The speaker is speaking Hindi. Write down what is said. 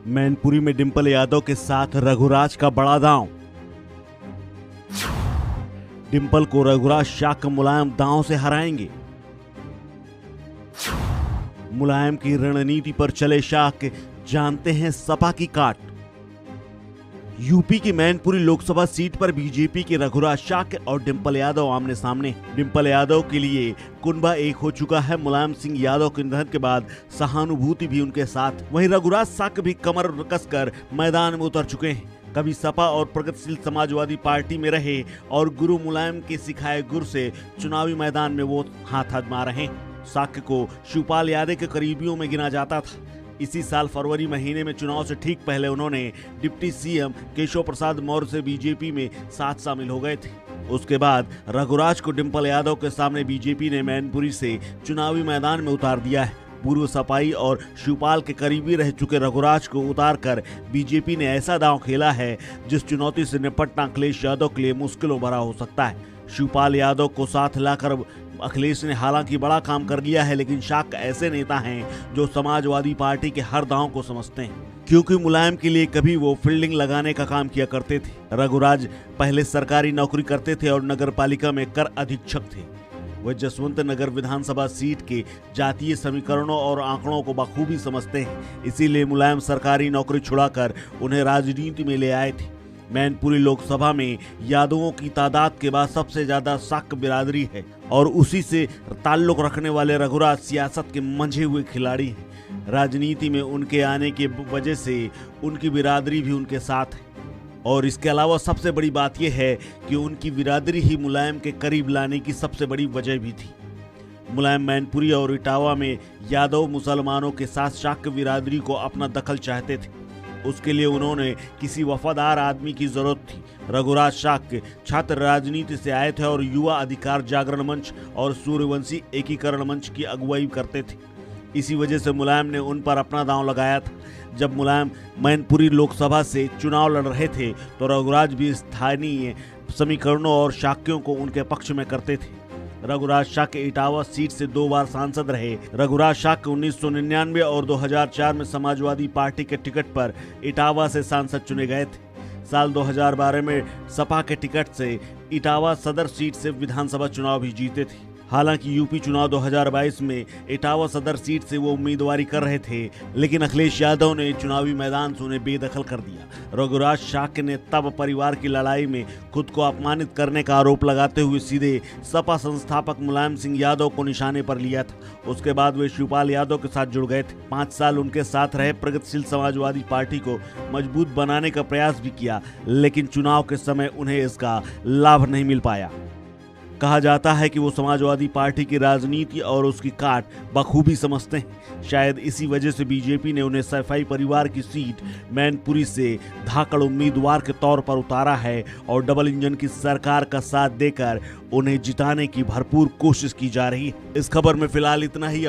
मैनपुरी में डिंपल यादव के साथ रघुराज का बड़ा दांव। डिंपल को रघुराज शाक मुलायम दांव से हराएंगे। मुलायम की रणनीति पर चले शाक, जानते हैं सपा की काट। यूपी की मैनपुरी लोकसभा सीट पर बीजेपी के रघुराज शाक और डिंपल यादव आमने सामने। डिंपल यादव के लिए कुनबा एक हो चुका है। मुलायम सिंह यादव के निधन के बाद सहानुभूति भी उनके साथ। वहीं रघुराज शाक भी कमर कसकर मैदान में उतर चुके हैं। कभी सपा और प्रगतिशील समाजवादी पार्टी में रहे और गुरु मुलायम के सिखाए गुर से चुनावी मैदान में वो हाथ आजमा रहे हैं। शाक को शिवपाल यादव के करीबियों में गिना जाता था। इसी साल फरवरी महीने में चुनाव से ठीक पहले उन्होंने डिप्टी सीएम केशव प्रसाद मौर्य से बीजेपी में साथ शामिल हो गए थे। उसके बाद रघुराज को डिंपल यादव के सामने बीजेपी ने मैनपुरी से चुनावी मैदान में उतार दिया है। पूर्व सपाई और शिवपाल के करीबी रह चुके रघुराज को उतारकर बीजेपी ने ऐसा दांव खेला है जिस चुनौती से निपटना अखिलेश यादव के लिए मुश्किलों भरा हो सकता है। शिवपाल यादव को साथ लाकर अखिलेश ने हालांकि बड़ा काम कर लिया है, लेकिन शाक ऐसे नेता हैं जो समाजवादी पार्टी के हर दांव को समझते हैं, क्योंकि मुलायम के लिए कभी वो फील्डिंग लगाने का काम किया करते थे। रघुराज पहले सरकारी नौकरी करते थे और नगर पालिका में कर अधीक्षक थे। वह जसवंत नगर विधानसभा सीट के जातीय समीकरणों और आंकड़ों को बखूबी समझते हैं। इसीलिए मुलायम सरकारी नौकरी छुड़ाकर उन्हें राजनीति में ले आए थे। मैनपुरी लोकसभा में यादवों की तादाद के बाद सबसे ज्यादा शाक बिरादरी है और उसी से ताल्लुक रखने वाले रघुराज सियासत के मंझे हुए खिलाड़ी हैं। राजनीति में उनके आने की वजह से उनकी बिरादरी भी उनके साथ है और इसके अलावा सबसे बड़ी बात यह है कि उनकी बिरादरी ही मुलायम के करीब लाने की सबसे बड़ी वजह भी थी। मुलायम मैनपुरी और इटावा में यादव मुसलमानों के साथ शाक बिरादरी को अपना दखल चाहते थे। उसके लिए उन्होंने किसी वफादार आदमी की जरूरत थी। रघुराज शाक छात्र राजनीति से आए थे और युवा अधिकार जागरण मंच और सूर्यवंशी एकीकरण मंच की अगुवाई करते थे। इसी वजह से मुलायम ने उन पर अपना दांव लगाया था। जब मुलायम मैनपुरी लोकसभा से चुनाव लड़ रहे थे तो रघुराज भी स्थानीय समीकरणों और शाक्यों को उनके पक्ष में करते थे। रघुराज शाक इटावा सीट से 2 बार सांसद रहे। रघुराज शाक 1999 और 2004 में समाजवादी पार्टी के टिकट पर इटावा से सांसद चुने गए थे। साल 2012 में सपा के टिकट से इटावा सदर सीट से विधानसभा चुनाव भी जीते थे। हालांकि यूपी चुनाव 2022 में इटावा सदर सीट से वो उम्मीदवारी कर रहे थे, लेकिन अखिलेश यादव ने चुनावी मैदान से उन्हें बेदखल कर दिया। रघुराज शाक ने तब परिवार की लड़ाई में खुद को अपमानित करने का आरोप लगाते हुए सीधे सपा संस्थापक मुलायम सिंह यादव को निशाने पर लिया था। उसके बाद वे शिवपाल यादव के साथ जुड़ गए थे। 5 साल उनके साथ रहे। प्रगतिशील समाजवादी पार्टी को मजबूत बनाने का प्रयास भी किया, लेकिन चुनाव के समय उन्हें इसका लाभ नहीं मिल पाया। कहा जाता है कि वो समाजवादी पार्टी की राजनीति और उसकी काट बखूबी समझते हैं। शायद इसी वजह से बीजेपी ने उन्हें सफाई परिवार की सीट मैनपुरी से धाकड़ उम्मीदवार के तौर पर उतारा है और डबल इंजन की सरकार का साथ देकर उन्हें जिताने की भरपूर कोशिश की जा रही है। इस खबर में फिलहाल इतना ही।